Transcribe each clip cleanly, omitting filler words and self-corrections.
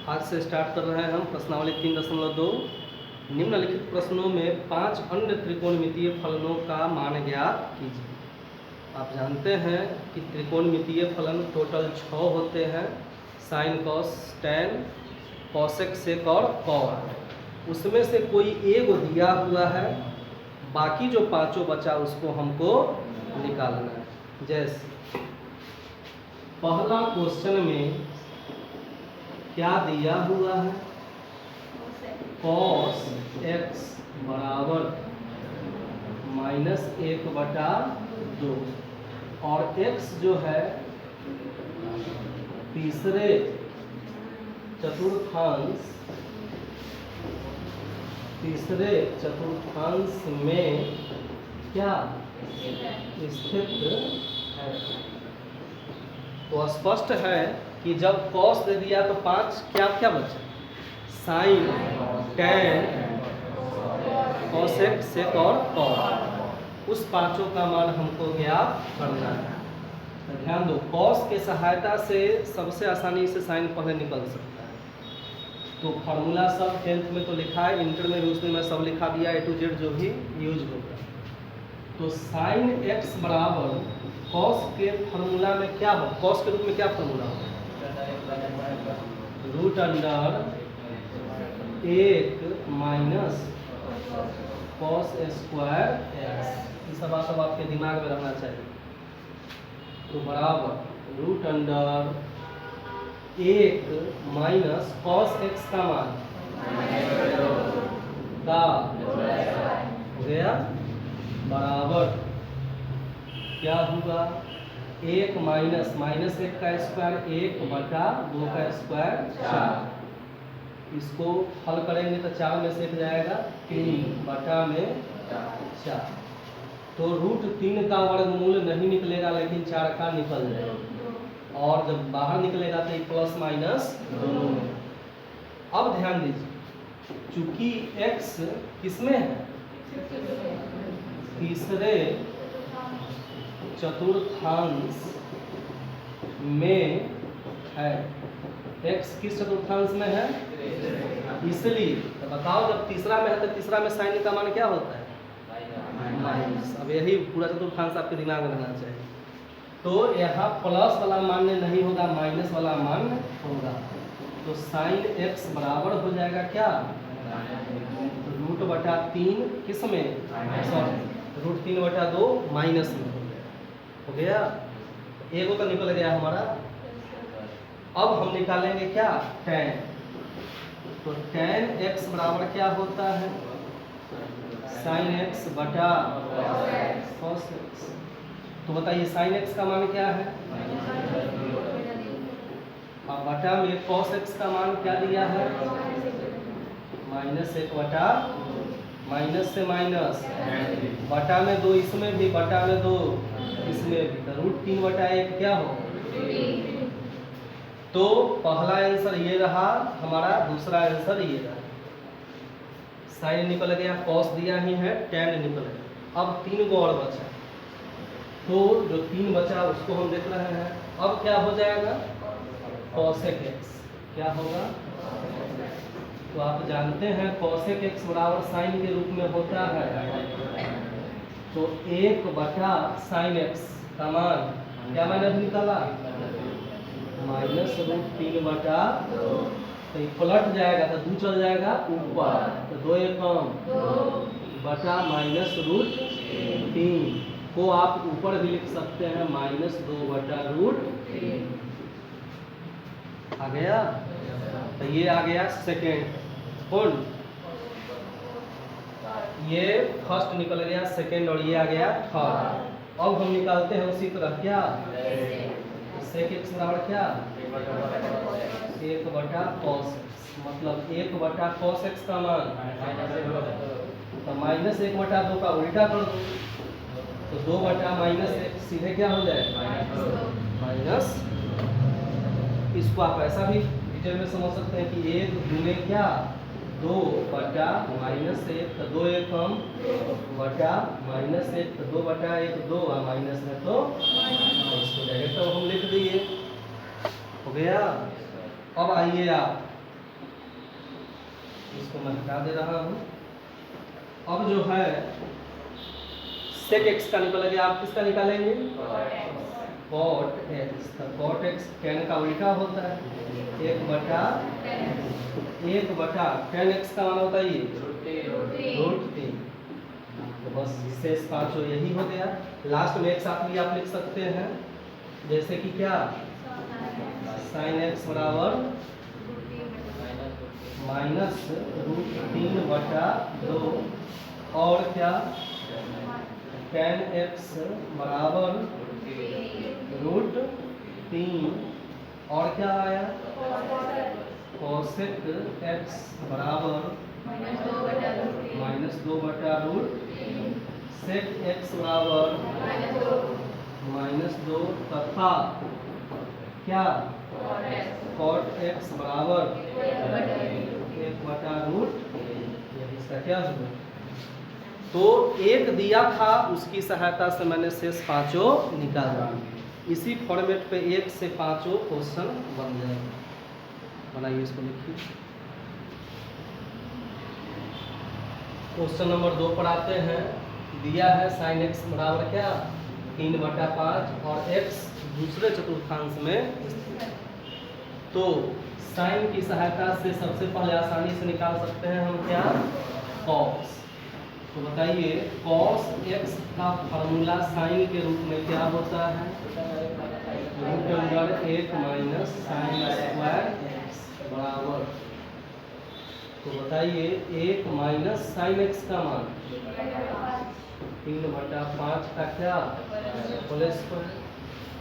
आज से स्टार्ट कर रहे हैं हम प्रश्नावली 3.2। निम्नलिखित प्रश्नों में 5 अन्य त्रिकोणमितीय फलनों का मान ज्ञात कीजिए। आप जानते हैं कि त्रिकोणमितीय फलन टोटल 6 होते हैं, sine cos tan cosec sec और कॉट। उसमें से कोई एक दिया हुआ है, बाकी जो पांचों बचा उसको हमको निकालना है। जैसे पहला क्वेश्चन में क्या दिया हुआ है, cos x बराबर -1/2 और x जो है तीसरे चतुर्थांश में क्या स्थित है। तो स्पष्ट है कि जब cos दे दिया तो 5 क्या क्या बचा, साइन टैन कॉसेक सेक और कॉट। उस पांचों का मान हमको ज्ञात करना है। तो ध्यान दो, cos के सहायता से सबसे आसानी से साइन पहले निकल सकता है। तो फार्मूला सब 10th में तो लिखा है, इंटर में भी उसमें मैं सब लिखा दिया, A to Z जो भी यूज होगा। तो साइन x बराबर cos के फार्मूला में क्या हो, cos के रूप में क्या फार्मूला हो, √1 माइनस cos स्क्वायर x। ये सब आपके दिमाग में रहना चाहिए। तो बराबर √1 माइनस cos x का मान का हो गया बराबर क्या होगा, 1 माइनस -1 का स्क्वायर 1/2 का स्क्वायर 4। इसको हल करेंगे तो 4 में से 1 जाएगा, 3/4। तो √3 का वर्गमूल नहीं निकलेगा, लेकिन 4 का निकल जाएगा। और जब बाहर निकलेगा तो प्लस माइनस दोनों में। अब ध्यान दीजिए, चूंकि x किसमें है, तीसरे चतुर्थांश में है। x किस चतुर्थांश में है, इसलिए तो बताओ जब तीसरा में है तो तीसरा में साइन का मान क्या होता है, माइनस। अब यही पूरा चतुर्थांश आपके दिमाग में रहना चाहिए। तो यहाँ प्लस वाला मान नहीं होगा, माइनस वाला मान होगा। तो साइन x बराबर हो जाएगा क्या, √3 किस में, सॉरी √3/2 माइनस में हो गया। एक तो निकल गया हमारा। अब हम निकालेंगे क्या, tan। तो tan x बराबर क्या होता है, sin x बटा cos x। तो बताइए sin x का मान क्या है, अब बटा में cos x का मान क्या दिया है, -1/, माइनस से माइनस, बटा में 2, इसमें भी बटा में 2, इसमें भी। तो √3/1 क्या हो। तो पहला आंसर ये रहा हमारा, दूसरा आंसर ये रहा। साइन निकल गया, cos दिया ही है, tan निकल गया। अब 3 को और बचा, तो जो 3 बचा उसको हम देख रहे हैं। अब क्या हो जाएगा, cosec x क्या होगा। तो आप जानते हैं cosec x बराबर साइन के रूप में होता है। तो 1/sin x का मान क्या मैंने निकाला, -√3/2। तो ये पलट जाएगा तो 2 चल जाएगा ऊपर, तो 2 कम बटा -√3 को आप ऊपर भी लिख सकते हैं, -2/√3 आ गया। तो ये आ गया सेकेंड फुल, ये फर्स्ट निकल गया सेकेंड, और ये आ गया थर्ड। अब हम निकालते हैं उसी तरह क्या, सेक x बराबर क्या, 1/cos x। मतलब 1/cos x का मान, तो -1/2 का उल्टा कर दो, तो 2/-1 सीधे क्या हो जाए, माइनस। इसको आप ऐसा भी डिटेल में समझ सकते हैं कि 1 गुने क्या, 2/-1, तो 2 कम बटा -1, तो 2/1 2, और माइनस में तो इसको डायरेक्ट हम लिख दिए, हो गया। अब आइए आप इसको मैं हटा दे रहा हूँ। अब जो है सेक एक्स का निकल गया, आप किसका निकालेंगे? Cot x. तो कॉट एक्स टेन का उल्टा होता है, 1/tan एक्स का मान होता है ये √3। तो बस शेष पांचों यही हो गया। लास्ट में एक साथ भी आप लिख सकते हैं, जैसे कि क्या sin x बराबर -√3/2 और क्या tan x बराबर √3 और क्या आया cosec x बराबर -2/√, sec x बराबर -2 तथा क्या cot x बराबर 1/√। इसका क्या हुआ? तो एक दिया था, उसकी सहायता से मैंने शेष पांचों निकाला। इसी फॉर्मेट पे एक से पांचों क्वेश्चन बन जाएगा। बनाइए, इसको लिखिए। क्वेश्चन नंबर 2 पर आते हैं। दिया है sin x बराबर क्या 3/5 और x दूसरे चतुर्थांश में स्थित है। तो sin की सहायता से सबसे पहले आसानी से निकाल सकते हैं हम क्या cos। तो बताइए cos x का फार्मूला sin के रूप में क्या होता है? √1 माइनस sin² x बराबर, तो बताइए 1 माइनस sin x का मान 3/5 का क्या होल स्क्वायर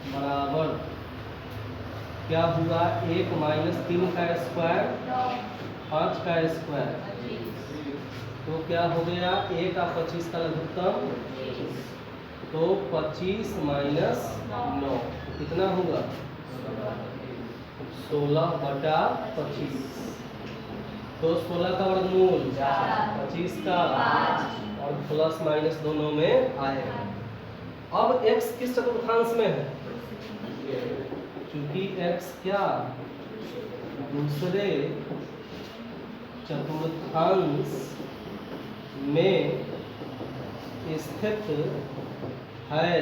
बराबर क्या हुआ 1 माइनस 3 का स्क्वायर 5 का स्क्वायर, तो क्या हो गया 1 और 25 का लघुत्तम, तो 25 माइनस 9 कितना होगा 16/25। तो 16 का वर्गमूल 25 का और प्लस माइनस दोनों में आएगा। अब x किस चतुर्थांश में है? क्योंकि x क्या दूसरे चतुर्थांश में स्थित है,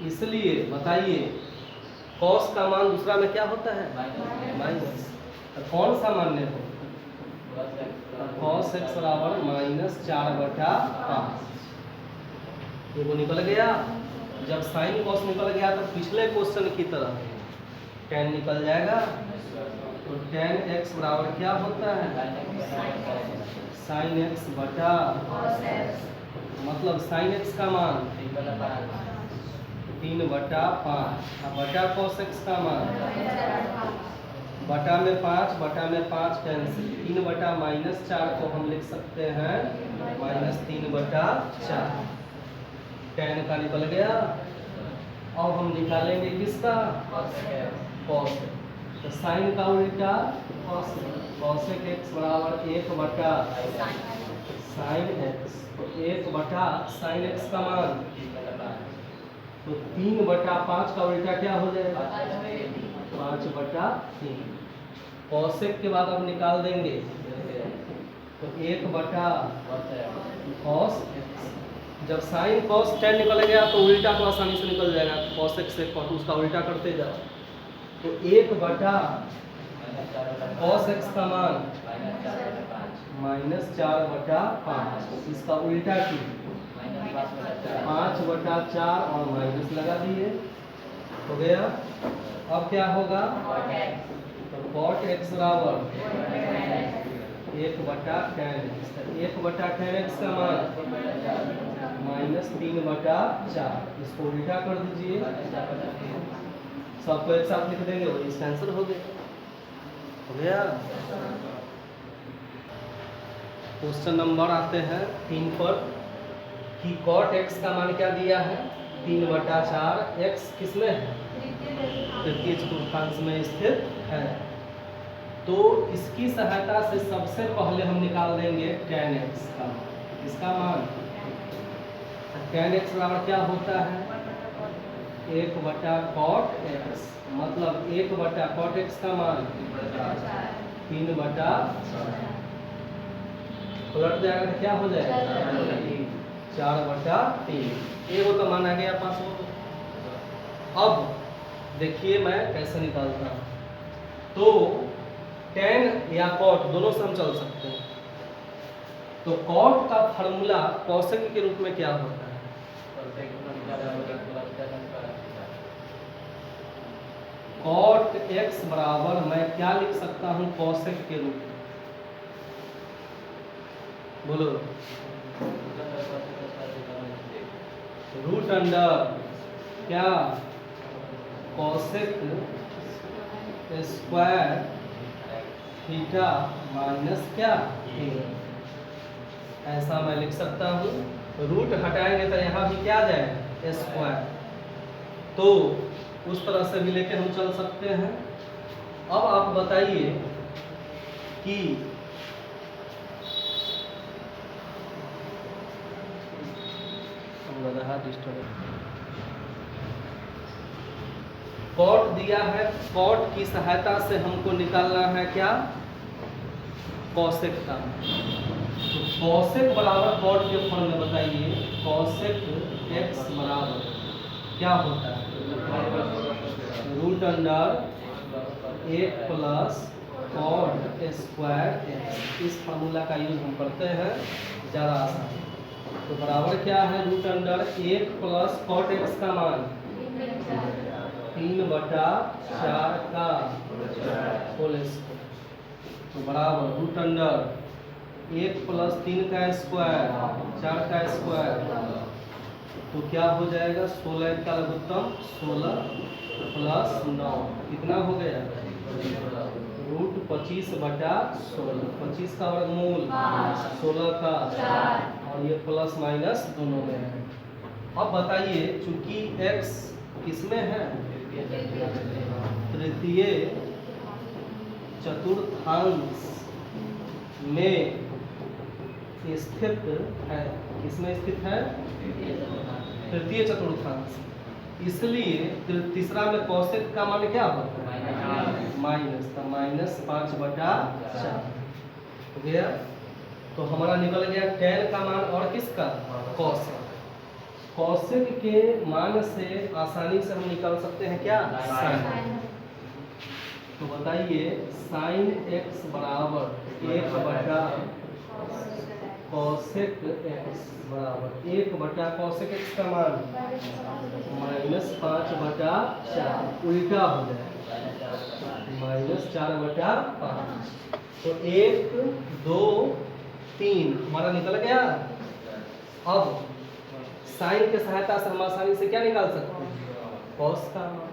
इसलिए बताइए cos का मान दूसरा में क्या होता है माइनस। तो कौन सा मान्य हो? cos x बराबर -4/5। ये वो निकल गया। जब sin cos निकल गया तो पिछले क्वेश्चन की तरह tan निकल जाएगा। तो tan x बराबर क्या होता है sin x बटा मतलब sin x का मान 3/5 और बटा cos x का मान बटा में 5 बटा में 5 कैंसिल, 3/-4 को हम लिख सकते हैं -3/4। tan का निकल गया। अब हम निकालेंगे किसका cos। तो sin का उल्टा cosec x बराबर 1/sin x, तो 1/sin x का मान तो 3/5 का उल्टा क्या हो जाएगा 5/3। cosec के बाद अब निकाल देंगे तो 1/cos x। जब sin cos tan निकल गया तो उल्टा तो आसानी से निकल जाएगा, cosec से cos उसका उल्टा करते जाओ। तो 1/cos x का मान -4/5, इसका उल्टा की 5/4 और माइनस लगा दिए, हो गया। अब क्या होगा तो cot x बराबर 1/tan x, 1/tan x का मान -3/4, इसको उल्टा कर दीजिए, सबको एक साथ लिख देंगे, वही इसका आंसर हो गया। क्वेश्चन नंबर आते हैं 3 पर कि cot x का मान क्या दिया है 3/4, x किसमें है तृतीय चतुर्थांश में स्थित है। तो इसकी सहायता से सबसे पहले हम निकाल देंगे tan x का, इसका मान tan x बराबर क्या होता है 1/cot x, मतलब 1/cot x का मान 3/4। पलट जाएगा तो क्या हो जाएगा 4/3। ये वो तो मान आ गया पास वो। अब देखिए मैं कैसे निकालता हूँ। तो tan या cot दोनों से हम चल सकते हैं। तो cot का फार्मूला कोसेक के रूप में क्या होता है? cot x बराबर मैं क्या लिख सकता हूँ कोसेक के रूप में? बोलो। रूट अंडर क्या कोसेक स्क्वायर थीटा माइनस क्या ऐसा मैं लिख सकता हूँ। रूट हटाएंगे तो यहाँ भी क्या जाएगा स्क्वायर, तो उस तरह से भी लेके हम चल सकते हैं। अब आप बताइए कि कॉट दिया है, कॉट की सहायता से हमको निकालना है क्या कोसेक का। तो कोसेक बराबर कॉट के फॉर्म में बताइए कोसेक x बराबर क्या होता है root under 1 plus cot square x। इस फार्मूला का यूज हम करते हैं ज़्यादा आसान। तो बराबर क्या है root under 1 plus cot x का मान 3/4 का होल स्क्वायर। तो बराबर रूट अंडर 1 प्लस 3 का स्क्वायर 4 का स्क्वायर, तो क्या हो जाएगा 16 का लघुत्तम 16 प्लस 9 कितना हो गया रूट 25/16। 25 का वर्गमूल 16 का और ये प्लस माइनस दोनों में है। अब बताइए चूंकि x किसमें है तृतीय चतुर्थांश में स्थित है। किसमें स्थित है तृतीय चतुर्थांश, इसलिए तीसरा में कोसेक का मान क्या होता है माइनस, तो -5/4 हो गया। तो हमारा निकल गया tan का मान और किसका कोसेक। कोसेक के मान से आसानी से हम निकाल सकते हैं क्या साइन। तो बताइए साइन x बराबर 1/कोसेक x बराबर 1/कोसेक x का मान -5/4 उल्टा हो जाएगा -4/5। तो 1 2 3 हमारा निकल गया। अब साइन के सहायता से हम आसानी से क्या निकाल सकते हैं कॉस का मान।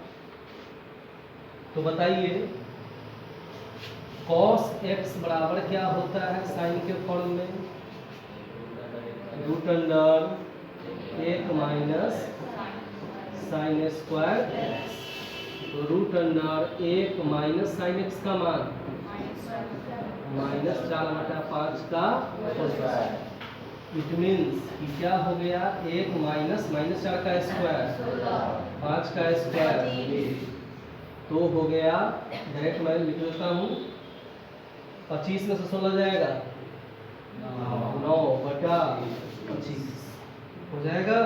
तो बताइए कॉस x बराबर क्या होता है साइन के फॉर्म में root under 1 minus sine square x। तो root under 1 minus sine x का मान -4/5 का स्क्वायर। इट मीन्स कि क्या हो गया 1 माइनस -4 का स्क्वायर 5 का स्क्वायर, तो हो गया डायरेक्ट मैं लिख लेता हूँ 25 में से 16 जाएगा 9/25 हो जाएगा।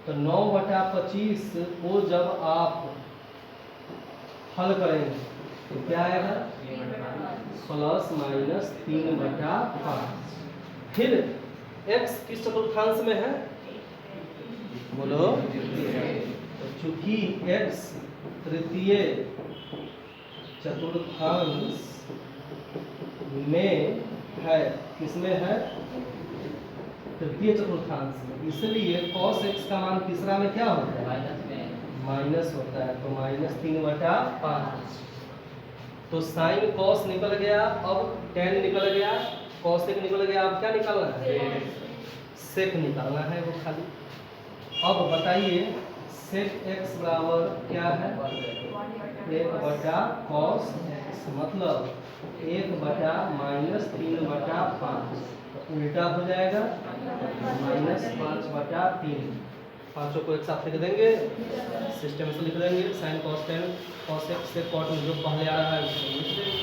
तो 9/25 को जब आप हल करेंगे तो क्या आएगा ±3/5। फिर x किस चतुर्थांश में है बोलो। तो चूंकि x तृतीय चतुर्थांश में है, किसमें है तृतीय चतुर्थांश में, इसलिए cos x का मान तीसरा में क्या होता है माइनस होता है। तो -3/5। तो साइन कॉस निकल गया, अब tan निकल गया, कोसेक निकल गया। अब क्या निकालना है सेक निकालना है वो खाली। अब बताइए सेक x बराबर क्या है 1/cos x, मतलब 1/-3/5, तो उल्टा हो जाएगा -5/3। पांचों को एक साथ लिख देंगे, सिस्टम से लिख देंगे। Sine cos tan cos x से कॉट में जो पहले आ रहा है उसको लिख देंगे।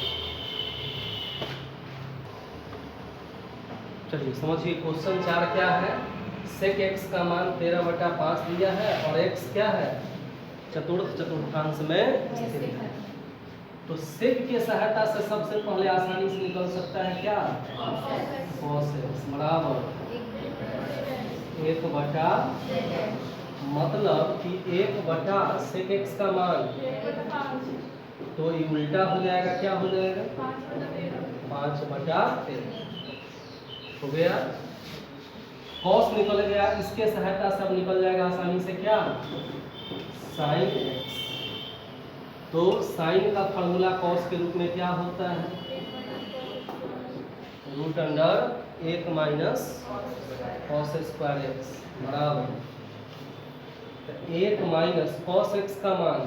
चलिए समझिए क्वेश्चन 4 क्या है। सेक एक्स का मान 13/5 दिया है और एक्स क्या है, चतुर्थांश में स्थित है। तो सेक की सहायता से सबसे पहले आसानी से निकल सकता है क्या, cos x बराबर 1/, मतलब कि 1/, सेक एक्स का मान, तो ये उल्टा हो जाएगा, क्या हो जाएगा 5/13 हो गया। cos निकल गया, इसके सहायता से अब निकल जाएगा आसानी से क्या, sin x। तो sin का फॉर्मूला cos के रूप में क्या होता है, √1 माइनस cos स्क्वायर x बराबर 1 माइनस cos x का मान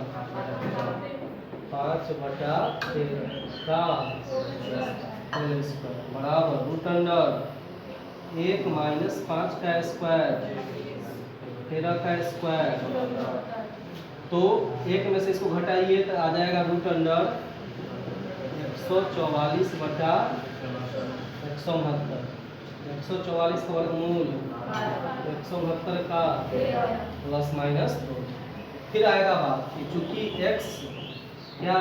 5/13 का होल स्क्वायर बराबर √1 माइनस 5 का स्क्वायर 13 का स्क्वायर। तो एक में से इसको घटाइए तो आ जाएगा √1 144/169, 144 का वर्गमूल 169 का प्लस माइनस 2। फिर आएगा बात कि चूंकि x क्या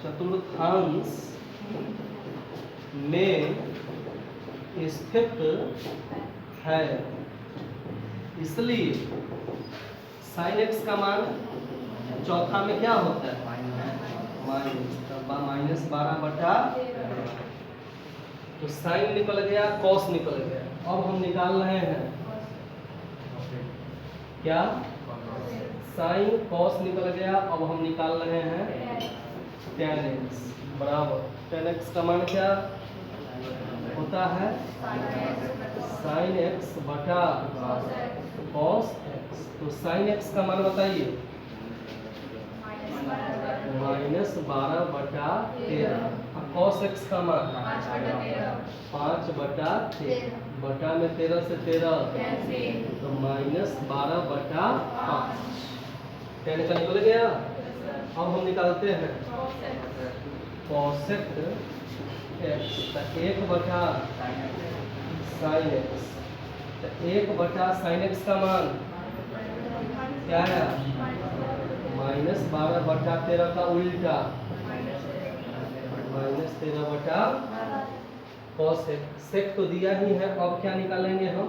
चतुर्थांश में स्थित है, इसलिए sin x का मान चौथा में क्या होता है, माइनस 12/, तो साइन निकल गया, cos निकल गया। अब हम निकाल रहे हैं क्या, साइन cos निकल गया। अब हम निकाल रहे हैं tan x बराबर, tan x का मान क्या होता है, sin x बटा cos x। तो sin x का मान बताइए -12/13, cos x का मान 5/13, बटा में 13 से 13 तो -12/5, tan का निकल गया। अब हम निकालते हैं cos x 1/sin x, 1/sin x का मान क्या है, -12/13 का उल्टा -13/, cos x सेक तो दिया ही है। अब क्या निकालेंगे हम,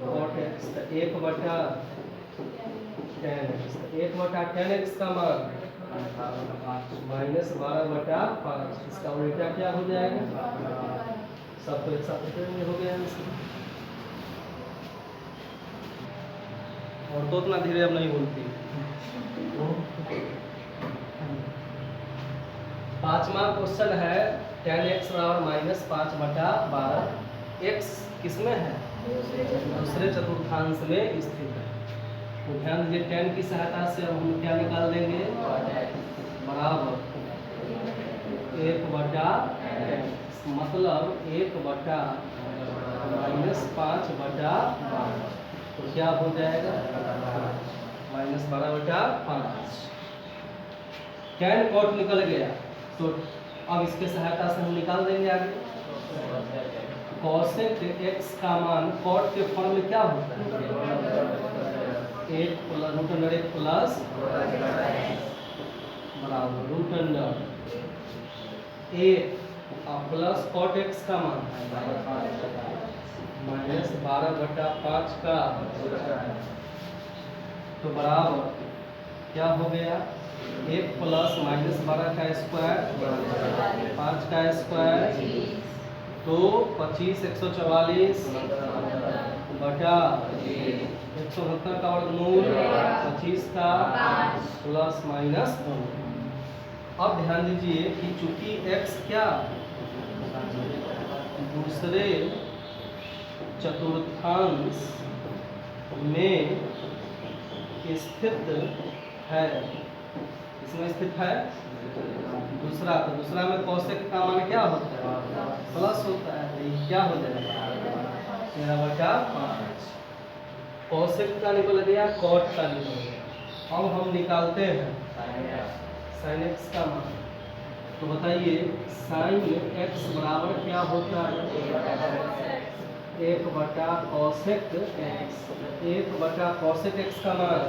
cot x 1/tan x, 1/tan x का मान -12/5, इसका उल्टा क्या हो जाएगा, सब तो एक साथ हो गया इसमें। और तो उतना धीरे अब नहीं बोलती। पांचवा क्वेश्चन है tan x बराबर -5/12, x किसमें है, दूसरे चतुर्थांश में स्थित है। तो ध्यान दीजिए, tan की सहायता से हम क्या निकाल देंगे, बराबर 1/tan, मतलब 1/-5/12, तो क्या हो जाएगा -12/5। tan cot निकल गया, तो अब इसके सहायता से हम निकाल देंगे आगे। cosec x का मान cot के फॉर्म में क्या होता है, 1 प्लस बराबर √1 प्लस cot x का मान -12/5 का, तो बराबर क्या हो गया, 1 प्लस -12 का स्क्वायर 5 का स्क्वायर, तो 25 144 बटा 169 का वर्गमूल 25 का प्लस माइनस 2। अब ध्यान दीजिए कि चूंकि x क्या दूसरे चतुर्थांश में स्थित है, इसमें स्थित है दूसरा, तो दूसरा में cosec का मान क्या होता है, प्लस होता है, तो ये क्या हो जाएगा 13/5। cosec का निकल गया, cot का निकल गया। अब हम निकालते हैं sin x का मान, तो बताइए साइन एक्स बराबर क्या होता है? 1/cosec x. 1/cosec एक्स का मान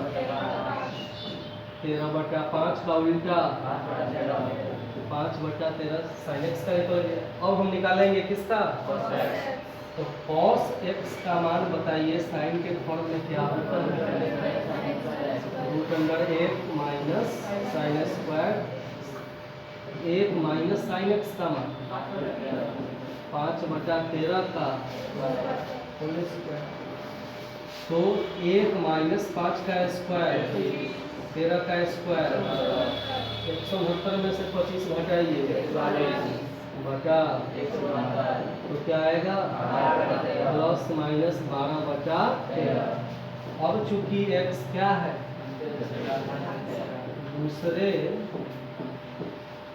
13/5 का उल्टा 5/13 साइन एक्स का निकल गया। अब हम निकालेंगे किसका? तो cos एक्स का मान बताइए साइन के फॉर्म में क्या होता है? √1 minus sine square 1 minus sine x का मान 5/13 का होल स्क्वायर। तो 1 माइनस 5 का स्क्वायर 13 का स्क्वायर 169 में से 25 घटाइए बटा तो क्या आएगा? Plus minus 12/13। अब चूंकि x क्या है? दूसरे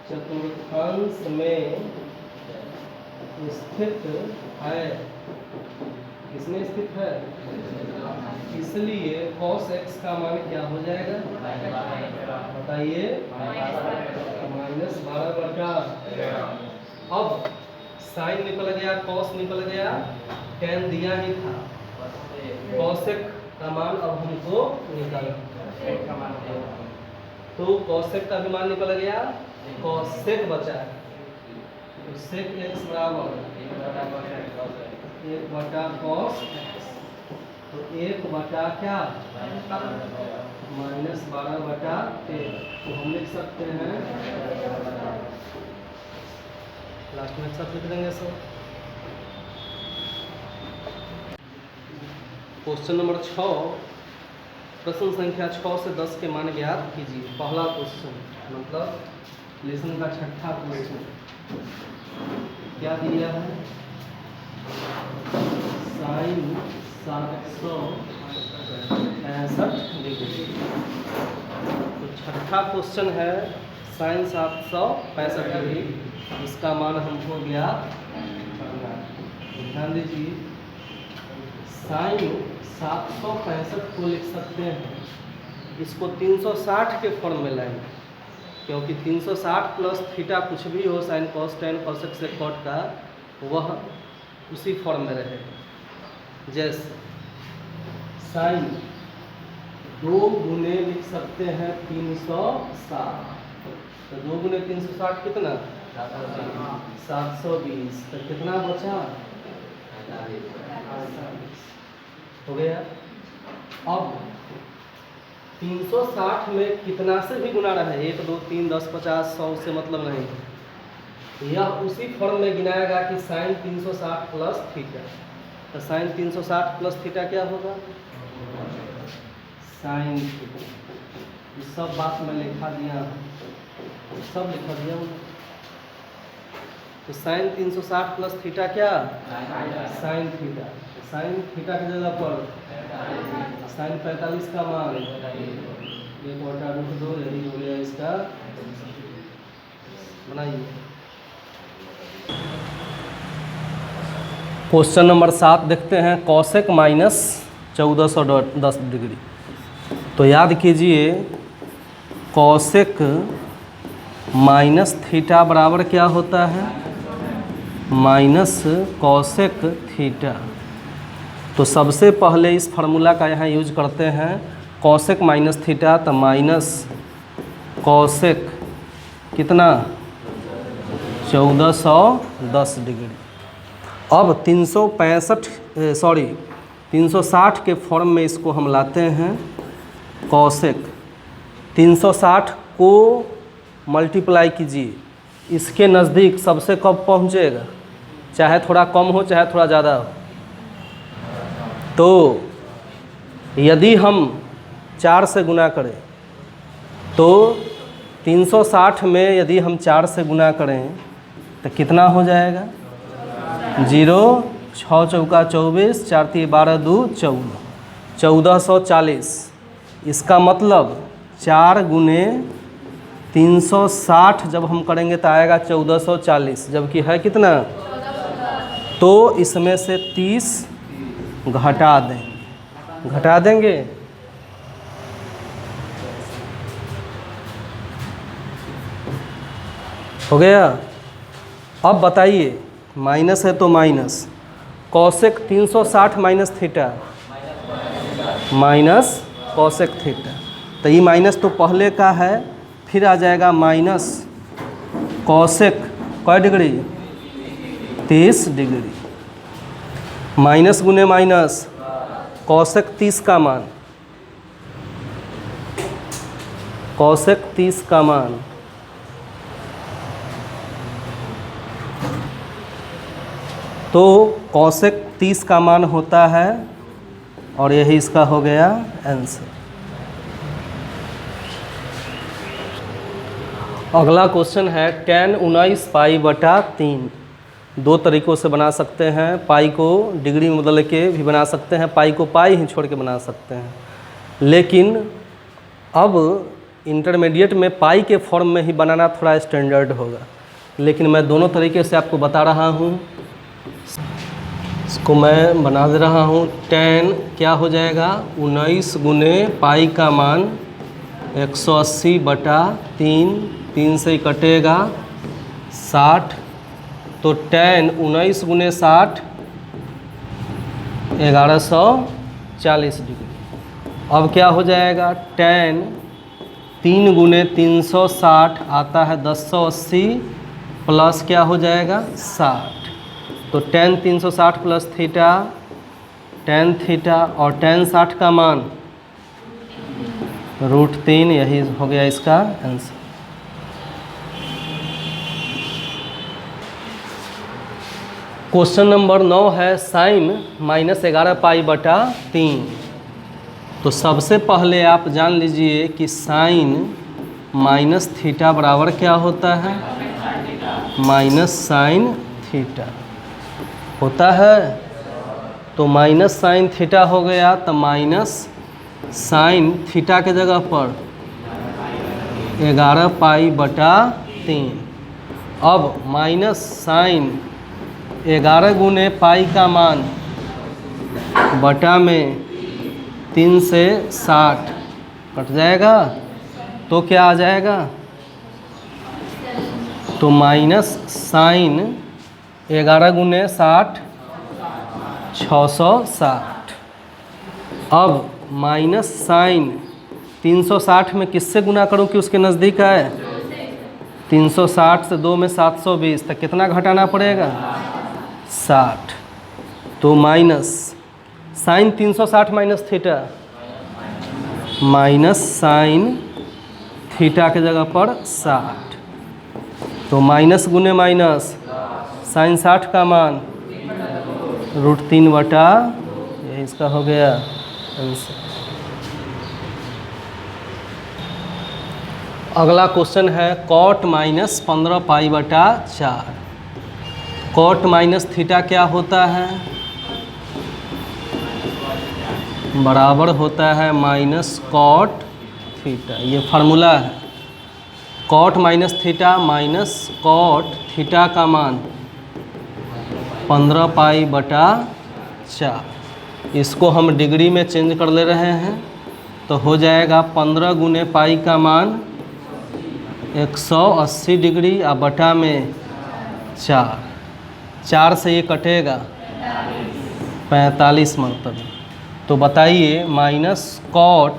चतुर्थांश में स्थित है। किसमें स्थित है? इसलिए cos x का मान क्या हो जाएगा? बताइए -12/13। अब साइन निकल गया, cos निकल गया, tan दिया ही था। cosec का मान अब हमको निकालना। तो cosec का भी मान निकल गया, cosec बचा है। तो sec x बराबर 1/cos x। तो 1/ क्या? -12/13। तो हम लिख सकते हैं लास्ट में सब लिख देंगे सब। क्वेश्चन नंबर 6, प्रश्न संख्या 6 से 10 के मान ज्ञात कीजिए। पहला क्वेश्चन मतलब लेसन का छठा क्वेश्चन क्या दिया है? Sine 765 degree. तो छठा क्वेश्चन है साइन 765 डिग्री, इसका मान हमको ज्ञात करना है। ध्यान दीजिए, साइन 765 को लिख सकते हैं, इसको 360 के फॉर्म में लाएंगे, क्योंकि 360 प्लस थीटा कुछ भी हो साइन कॉस टेन कॉसेक से कॉट का, वह उसी फॉर्म में रहेगा। जैसे साइन 2 गुने लिख सकते हैं 360। तो 2 गुने 360 कितना? 720। तो कितना बचा? 48 हो गया। अब 360 में कितना से भी गुना रहे, 1 2 3 10 50 100 से मतलब नहीं, यह उसी फॉर्म में गिनाएगा कि साइन 360 प्लस थीटा। तो साइन 360 प्लस थीटा क्या होगा? Sine theta. ये सब बात मैं लिखा दिया, सब लिखा दिया हूँ। तो साइन 360 प्लस थीटा क्या? Sine theta. साइन थीटा की जगह पर साइन 45 का मान 1/√2, यही हो गया इसका। बनाइए। क्वेश्चन नंबर 7 देखते हैं, कॉसेक माइनस 1410 डिग्री। तो याद कीजिए कॉसेक माइनस थीटा बराबर क्या होता है? Minus cosec theta. तो सबसे पहले इस फार्मूला का यहाँ यूज करते हैं, कॉसेक माइनस थीटा, तो माइनस कॉसेक कितना? 1410 डिग्री। अब 360 के फॉर्म में इसको हम लाते हैं। कॉसेक 360 को मल्टीप्लाई कीजिए, इसके नज़दीक सबसे कब पहुँचेगा? चाहे थोड़ा कम हो चाहे थोड़ा ज़्यादा हो। तो यदि हम 4 से गुना करें तो 360 में यदि हम 4 से गुना करें तो कितना हो जाएगा? 0 6 चौका 24, 4 3 12 2 14, 1440। इसका मतलब 4 गुने 360 जब हम करेंगे तो आएगा 1440, जबकि है कितना? तो इसमें से 30 घटा देंगे। हो गया। अब बताइए, माइनस है तो minus, cosec 360 minus theta minus cosec theta, तो ये माइनस तो पहले का है, फिर आ जाएगा माइनस कॉसेक कै डिग्री 30 डिग्री, माइनस गुने माइनस कॉसेक 30 का मान, कॉसेक 30 का मान, तो कॉसेक 30 का मान होता है और यही इसका हो गया आंसर। अगला क्वेश्चन है tan 19 पाई बटा 3। दो तरीक़ों से बना सकते हैं, पाई को डिग्री में बदल के भी बना सकते हैं, पाई को पाई ही छोड़ के बना सकते हैं, लेकिन अब इंटरमीडिएट में पाई के फॉर्म में ही बनाना थोड़ा स्टैंडर्ड होगा, लेकिन मैं दोनों तरीके से आपको बता रहा हूँ। इसको मैं बना दे रहा हूँ। tan क्या हो जाएगा 19 गुने पाई का मान 180 बटा 3, 3 से ही कटेगा 60, तो tan 19 गुने 60 1140 डिग्री। अब क्या हो जाएगा, tan 3 गुने 360 आता है 1080 प्लस क्या हो जाएगा 60, तो tan 360 plus theta tan theta और tan 60 का मान √3, यही हो गया इसका आंसर। क्वेश्चन नंबर 9 है साइन -11 पाई बटा 3। तो सबसे पहले आप जान लीजिए कि साइन माइनस थीटा बराबर क्या होता है, माइनस साइन थीटा होता है। तो माइनस साइन थीटा हो गया, तो माइनस साइन थीटा के जगह पर 11 पाई बटा 3। अब माइनस साइन 11 गुने पाई का मान बटा में 3 से 60 कट जाएगा, तो क्या आ जाएगा, तो माइनस साइन 11 गुने 60 660। अब माइनस साइन 360 में किससे गुना करूं कि उसके नज़दीक आए, 360 से 2 में 720, तो कितना घटाना पड़ेगा 60, तो minus sine 360 minus theta, minus sine theta के जगह पर 60, तो माइनस गुने माइनस साइन 60 का मान √3 बटा, ये इसका हो गया आंसर। अगला क्वेश्चन है कॉट -15 पाई बटा 4। कॉट माइनस थीटा क्या होता है, बराबर होता है माइनस कॉट थीटा, ये फार्मूला है। Cot minus theta minus cot theta का मान 15 पाई बटा 4। इसको हम डिग्री में चेंज कर ले रहे हैं, तो हो जाएगा 15 गुने पाई का मान 180 डिग्री और बटा में 4, 4 से ये कटेगा 45 मतलब। तो बताइए माइनस कॉट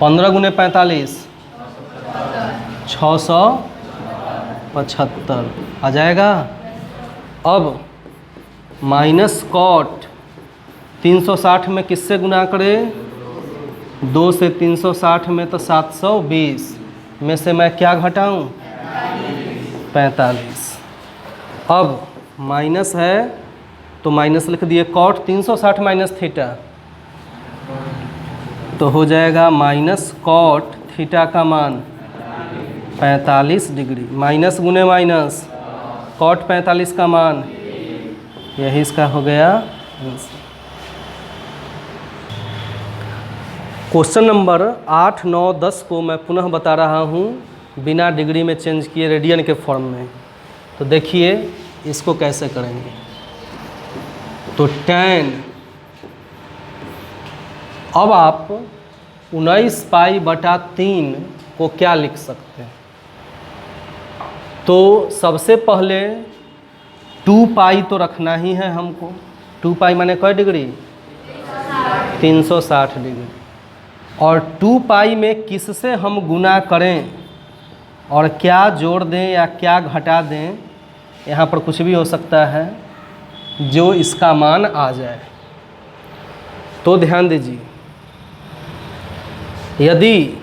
15 गुने 45 675 आ जाएगा। अब माइनस कॉट 360 में किससे गुना करें, 2 से 360 में तो 720 में से मैं क्या घटाऊं 45। अब माइनस है तो माइनस लिख दिए, कॉट 360 माइनस थीटा, तो हो जाएगा माइनस कॉट थीटा का मान 45 डिग्री, माइनस गुने माइनस कॉट 45 का मान, यही इसका हो गया आंसर। क्वेश्चन नंबर 8, 9, 10 को मैं पुनः बता रहा हूँ बिना डिग्री में चेंज किए रेडियन के फॉर्म में। तो देखिए इसको कैसे करेंगे। तो tan, अब आप 19 पाई बटा 3 को क्या लिख सकते हैं, तो सबसे पहले 2 पाई तो रखना ही है हमको। 2 पाई माने कै डिग्री? 360 डिग्री। और 2 पाई में किससे हम गुना करें और क्या जोड़ दें या क्या घटा दें, यहाँ पर कुछ भी हो सकता है, जो इसका मान आ जाए। तो ध्यान दीजिए, यदि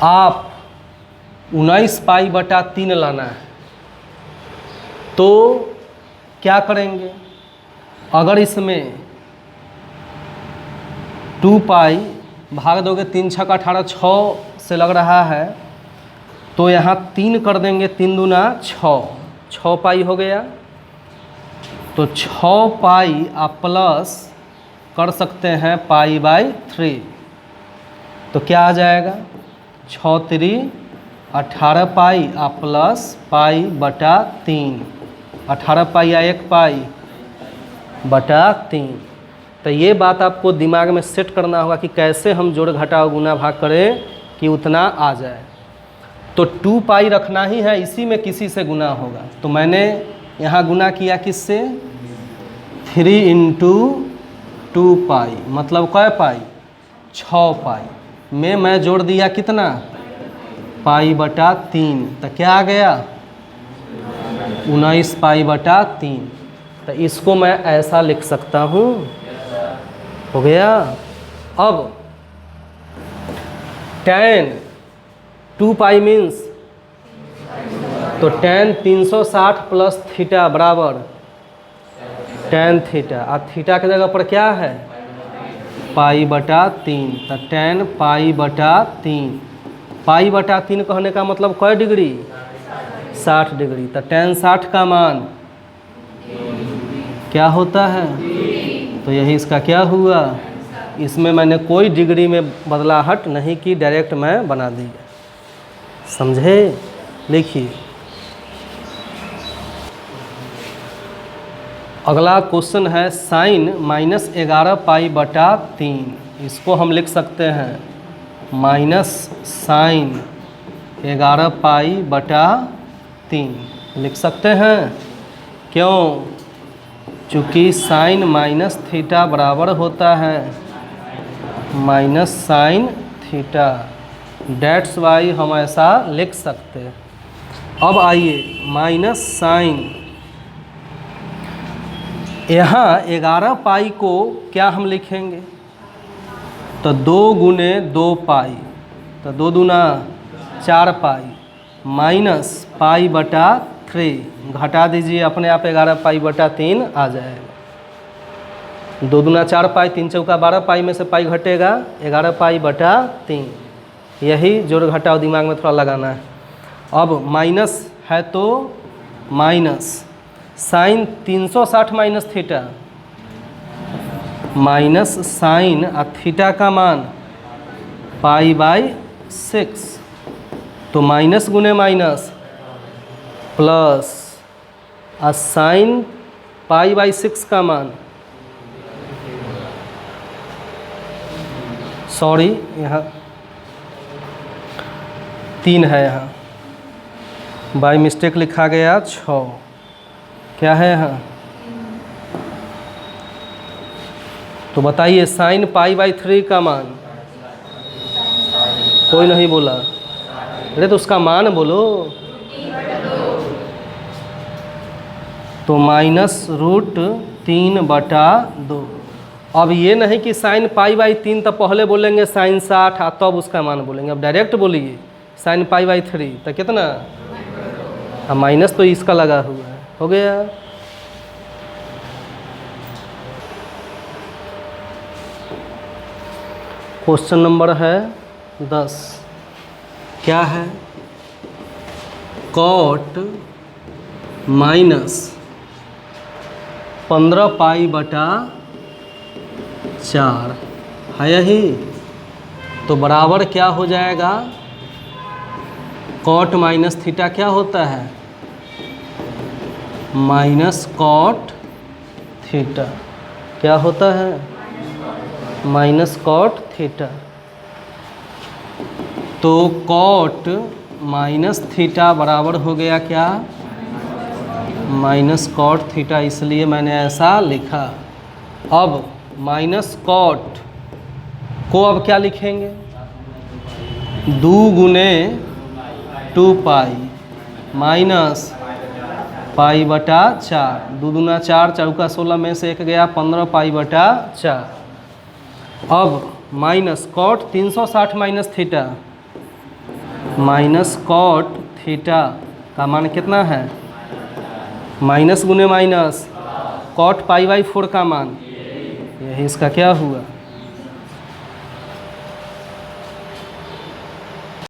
आप 19 पाई बटा 3 लाना है तो क्या करेंगे? अगर इसमें 2 पाई भाग दोगे, 3 छक्का 18, 6 से लग रहा है, तो यहाँ 3 कर देंगे, 3 दूना 6 पाई हो गया। तो 6 पाई आप प्लस कर सकते हैं पाई बाई 3, तो क्या आ जाएगा? 6 3 18 पाई आप प्लस पाई बटा 3, 18 पाई या 1 पाई बटा 3। तो ये बात आपको दिमाग में सेट करना होगा कि कैसे हम जोड़ घटा गुना भाग करें कि उतना आ जाए। तो 2 पाई रखना ही है, इसी में किसी से गुना होगा। तो मैंने यहाँ गुना किया किससे? 3 इंटू 2 पाई, मतलब कै पाई? 6 पाई में मैं जोड़ दिया कितना? पाई बटा 3, तो क्या आ गया? 19 पाई बटा 3। तो इसको मैं ऐसा लिख सकता हूँ, हो गया। अब tan 2 पाई मीन्स, तो tan 360 प्लस थीटा बराबर tan थीटा। और थीटा की जगह पर क्या है? पाई बटा 3, तो tan पाई बटा 3। पाई बटा 3 कहने का मतलब कै डिग्री? 60 डिग्री। तो tan 60 का मान क्या होता है? तो यही इसका क्या हुआ? इसमें मैंने कोई डिग्री में बदलाहट नहीं की, डायरेक्ट मैं बना दिया। समझे? लिखिए। अगला क्वेश्चन है साइन -11 पाई बटा 3। इसको हम लिख सकते हैं माइनस साइन 11 पाई बटा 3 लिख सकते हैं। क्यों? चूँकि साइन माइनस थीटा बराबर होता है minus sine theta, that's why हम ऐसा लिख सकते हैं। अब आइए माइनस साइन, यहाँ 11 पाई को क्या हम लिखेंगे? तो 2 गुने 2 पाई, तो 2 दूना 4 पाई माइनस पाई बटा 3, घटा दीजिए अपने आप 11 पाई बटा 3 आ जाएगा। 2 दूना 4 पाई, 3 चौका 12 पाई में से पाई घटेगा 11 पाई बटा 3। यही जोड़ घटाव दिमाग में थोड़ा लगाना है। अब माइनस है तो minus sine 360 minus theta, minus sine और थीटा का मान पाई बाई 6, तो माइनस गुने माइनस प्लस और साइन पाई बाई 6 का मान, सॉरी यहाँ 3 है, यहाँ बाई मिस्टेक लिखा गया 6, क्या है यहाँ? तो बताइए साइन पाई बाई 3 का मान, कोई नहीं बोला। अरे तो उसका मान बोलो। तो -√3/2। अब ये नहीं कि साइन पाई बाई 3 तब पहले बोलेंगे साइन 60 और तब उसका मान बोलेंगे। अब डायरेक्ट बोलिए साइन पाई बाई 3 तो कितना? हाँ, माइनस तो इसका लगा हुआ है, हो गया। क्वेश्चन नंबर है 10, क्या है? कॉट -15 पाई बटा 4 है यही, तो बराबर क्या हो जाएगा? कॉट माइनस थीटा क्या होता है? Minus cot theta. क्या होता है? Minus cot theta. तो कॉट माइनस थीटा बराबर हो गया क्या, माइनस कॉट थीटा, इसलिए मैंने ऐसा लिखा। अब माइनस कॉट को अब क्या लिखेंगे, 2 गुने 2 पाई माइनस पाई बटा 4, 2 दूना 4, चौका 16 में से 1 गया 15 पाई बटा 4। अब minus cot 360 minus theta, minus cot theta का मान कितना है, माइनस गुने माइनस कॉट पाई बाई 4 का मान, यही इसका क्या हुआ